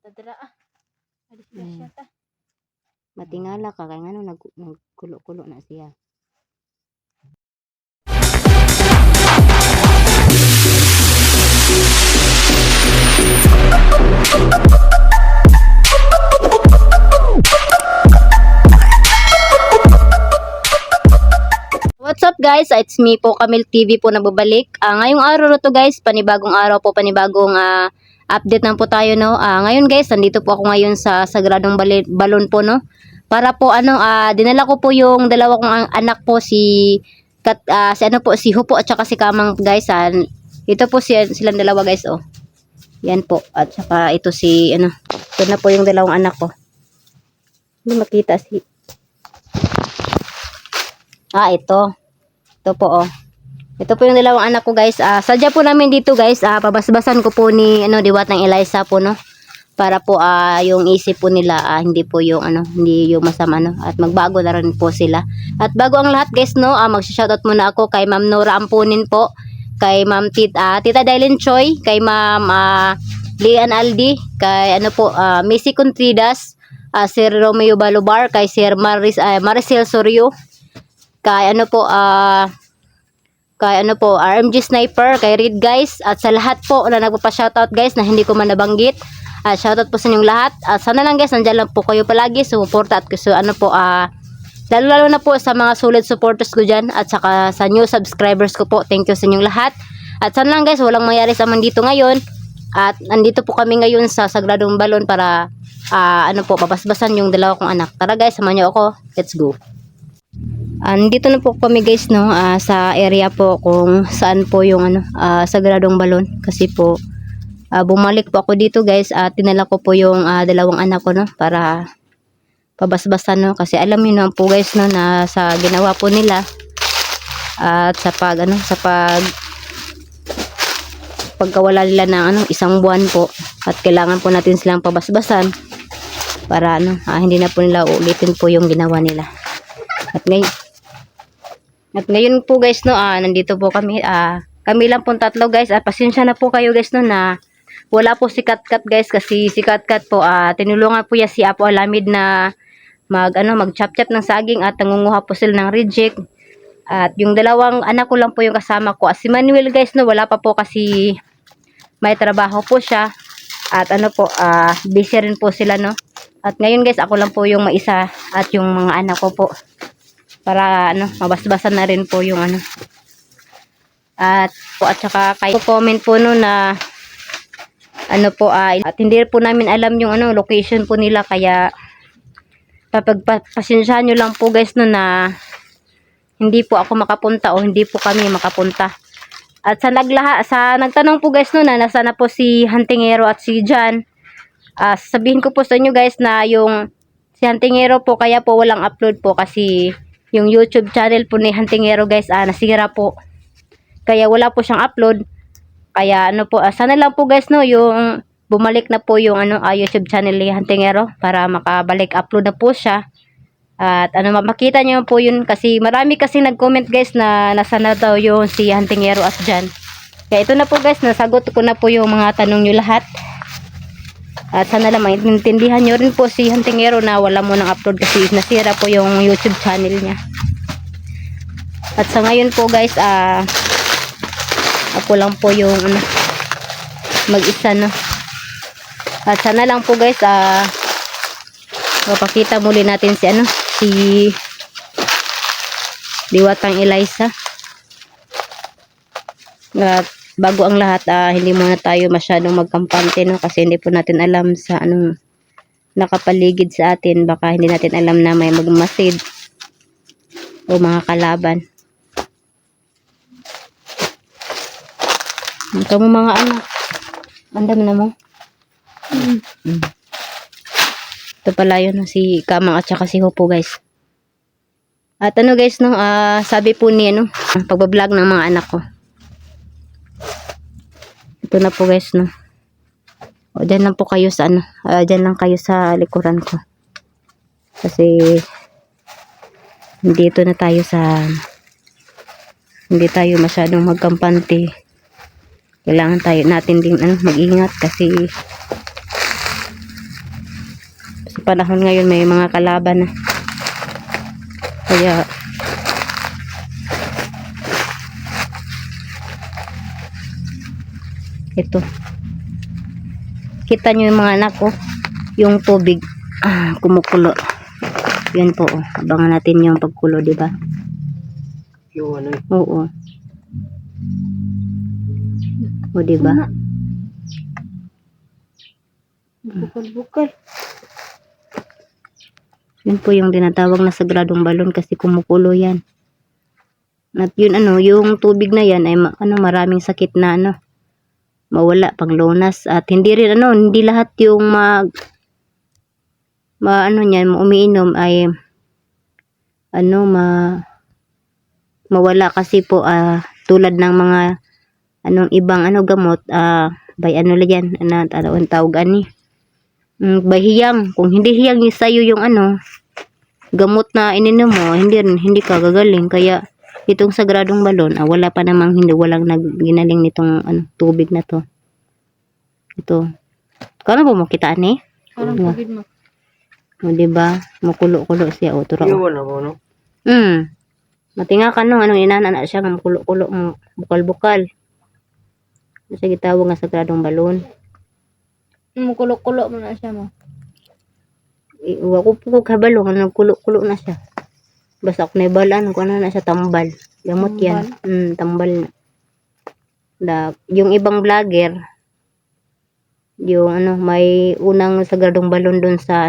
tadra ah. Alis na Mm. siya ta. Matingala ka kay ngano nagkulo-kulo na siya. What's up guys? It's me po, Camille TV po nagbabalik. Ngayong araw na to guys, panibagong araw po, panibagong update na po tayo no. Ngayon guys, nandito po ako ngayon sa Sagradong Balon po no. Para po dinala ko po yung dalawa kong anak po si si Hupo at saka si Kamang guys. Ito po silang dalawa guys oh. Yan po. At saka ito ito na po yung dalawang anak ko. Hindi makita si ito. Ito po oh. Ito po yung dalawang anak ko guys. Sadya po namin dito guys. Pabasbasan ko po ni Diwat ng Eliza po no. Para po yung isip po nila hindi po yung hindi yung masama no. At magbago na rin po sila. At bago ang lahat guys no, mag-shoutout muna ako kay Ma'am Nora Ampunin po. Kay Ma'am Tita Dailin Choi, kay Ma'am Lian Aldi, kay Missy Contridas, Sir Romeo Balubar, kay Sir Maricel Sorio, kay RMG Sniper, kay Reed guys, at sa lahat po na nagpapa-shoutout guys na hindi ko man nabanggit. Shoutout po sa inyong lahat. Sana lang guys, nandiyan lang po kayo palagi sumuporta at lalo na po sa mga solid supporters ko dyan at saka sa new subscribers ko po. Thank you sa inyong lahat. At sana lang guys, walang mangyari sa amin dito ngayon. At nandito po kami ngayon sa Sagradong Balon para papasbasan yung dalawa kong anak. Tara guys, samahan niyo ako. Let's go. Nandito na po kami guys no, sa area po kung saan po yung Sagradong Balon. Kasi po bumalik po ako dito guys at tinala ko po yung dalawang anak ko no para pabasbasan no, kasi alam niyo naman po guys no na sa ginawa po nila at sa pagkawala nila ng isang buwan po at kailangan po natin silang pabasbasan para hindi na po nila ulitin po yung ginawa nila. At ngayon po guys no, nandito po kami kami lang po tatlo guys. Pasensya na po kayo guys no na wala po si Katkat guys, kasi si Katkat po tinulungan po niya si Apo Alamid na mag-chop-chop ng saging at nangunguha po sila ng reject. At yung dalawang anak ko lang po yung kasama ko. Si Manuel guys no, wala pa po kasi may trabaho po siya. At busy rin po sila no. At ngayon guys, ako lang po yung maisa at yung mga anak ko po. Para mabasbasan na rin po yung At saka kayo comment po no na at hindi po namin alam yung location po nila, kaya pasensyahan nyo lang po guys no na hindi po ako makapunta o hindi po kami makapunta. At sa nagtanong po guys no na nasa na po si Hantingero at si John, sabihin ko po sa inyo guys na yung si Hantingero po kaya po walang upload po kasi yung YouTube channel po ni Hantingero guys nasira po, kaya wala po siyang upload. Kaya sana lang po guys no yung bumalik na po yung YouTube channel ni Hantingero para makabalik upload na po siya. At makita niyo po yun kasi marami kasi nag-comment guys na nasa na daw yung si Hantingero at Jan. Kaya ito na po guys, nasagot ko na po yung mga tanong niyo lahat. At sana lang maintindihan niyo rin po si Hantingero na wala mo nang upload kasi nasira po yung YouTube channel niya. At sa ngayon po guys, ako lang po yung mag-isa no. At sana lang po guys mapakita muli natin si Diwatang Eliza. At bago ang lahat, hindi muna tayo masyadong magkampante no, kasi hindi po natin alam sa nakapaligid sa atin. Baka hindi natin alam na may magmasid o mga kalaban. Kamu mga anak, andam na mo. Ito pala yun si Kamang at saka si Hupo guys. At guys no, sabi po ni pagbablog ng mga anak ko. Ito na po guys no. O dyan lang po kayo sa dyan lang kayo sa likuran ko. Kasi dito na tayo hindi tayo masyadong magkampante. Kailangan natin ding mag-ingat kasi panahon ngayon may mga kalaban na. Kaya ito. Kita nyo yung mga anak ko, yung tubig kumukulo. Yun po, oh. Abangan natin yung pagkulo, di ba? Yung ano, Oo. O, di ba? Bukal-bukal. Yun po yung tinatawag na sagradong balon kasi kumukulo yan. At yun yung tubig na yan ay maraming sakit na mawala pang lunas at hindi rin hindi lahat yung niyan umiinom ay mawala kasi po tulad ng mga ibang gamot by tawag ani by hiyang, kung hindi hiyang sa'yo yung gamot na ininom mo, hindi ka gagaling. Kaya itong sagradong balon wala pa namang walang ginaling nitong tubig na to. Ito. Kano ba mo kitaan eh? Parang COVID mo. O diba? Makulo-kulo siya. O tura. yung ano mo, no? Matinga ka anong inana na siya nga makulo-kulo mo bukal-bukal. Kasi gitawag nga sagradong balon. Mukulo-kulo mo na siya mo. Wa ko po kabalo nga nagkulo-kulo na siya. Basta ako naibalaan kung ano na siya tambal. Gamot yan. Tambal na. Yung ibang vlogger yung may unang sagradong balon doon sa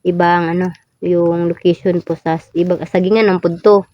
ibang yung location po sa ibang sagingan ng punto.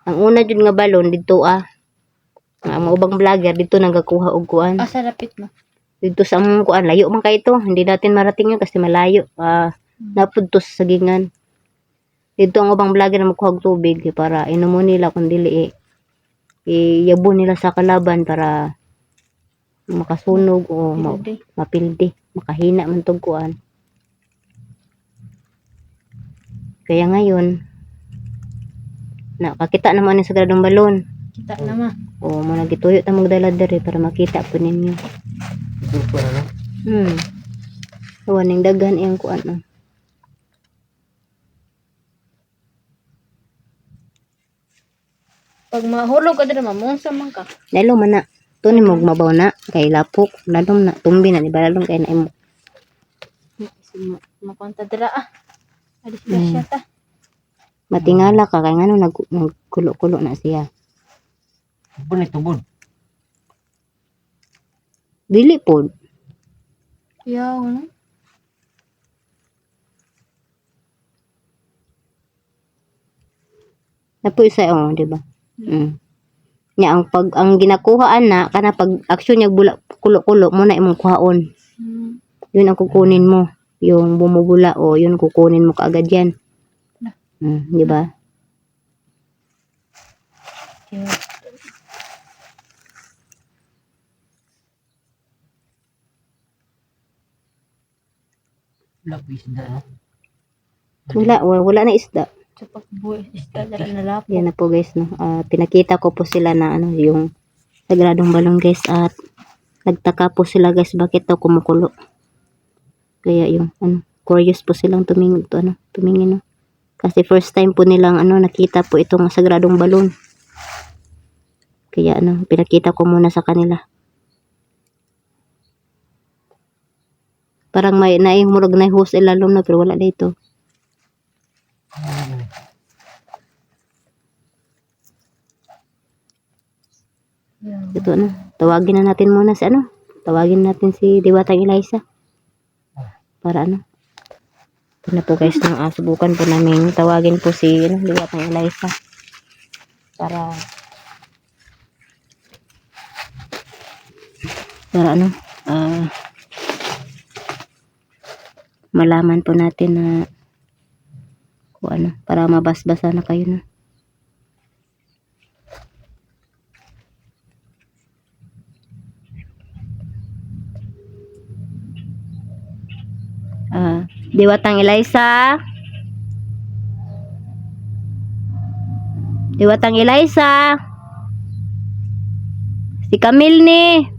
Ang una jud nga balon dito ang ubang vlogger dito nagakuha og kuan. Asa lapit mo? Dito sa among kuan layo man kay ito. Hindi natin marating yun kasi malayo. Napudto sa sagingan. Dito ang ubang vlogger na magkuha og tubig para inumo nila kun dili iyabo nila sa kalaban para makasunog o mapildi, makahina man tong kuan. Kaya ngayon nakakita naman ni sagradong balon. Kita naman. O mo nagituyo ta magdala diri para makita po ninyo. Ito pa na, no? Ning daghan iyang kuan Pag mahulog ka din naman, sa man ka. Lalo man na. Ito ni mo mabaw na. Kay lapok. Lalong na. Tumbi na. Diba lalong kay na imo. Mapunta dira Alis ka siya ta. Matingala ka. Kaya nga nagkulo-kulo na siya. Tubod na tubod. Dili po. Yaw, no? Napo isa diba? Nya ang ginakuhaan na kana pag aksyon niya kulo-kulo mo na imong kuhaon. Yun ang kukunin mo. Yung bumubula yun kukunin mo kaagad yan. Di ba? Lapis na, no? Wala na isda. Sa pagbuhay, isda dira na lapo. Yan na po guys no. Pinakita ko po sila na yung sagradong balon guys at nagtaka po sila guys bakit daw kumukulo. Kaya yung curious po silang tumingin no. Kasi first time po nilang nakita po itong sagradong balon. Kaya pinakita ko muna sa kanila. Parang may naihumurog na hose ilalom na pero wala dito. Ito tawagin na natin muna si tawagin natin si Diwatang Eliza. Para ito na po guys subukan po namin tawagin po si Diwatang Eliza. Para malaman po natin na kung para mabasbasa na kayo no. Diwatang Eliza. Diwatang Eliza. Si Camille ni.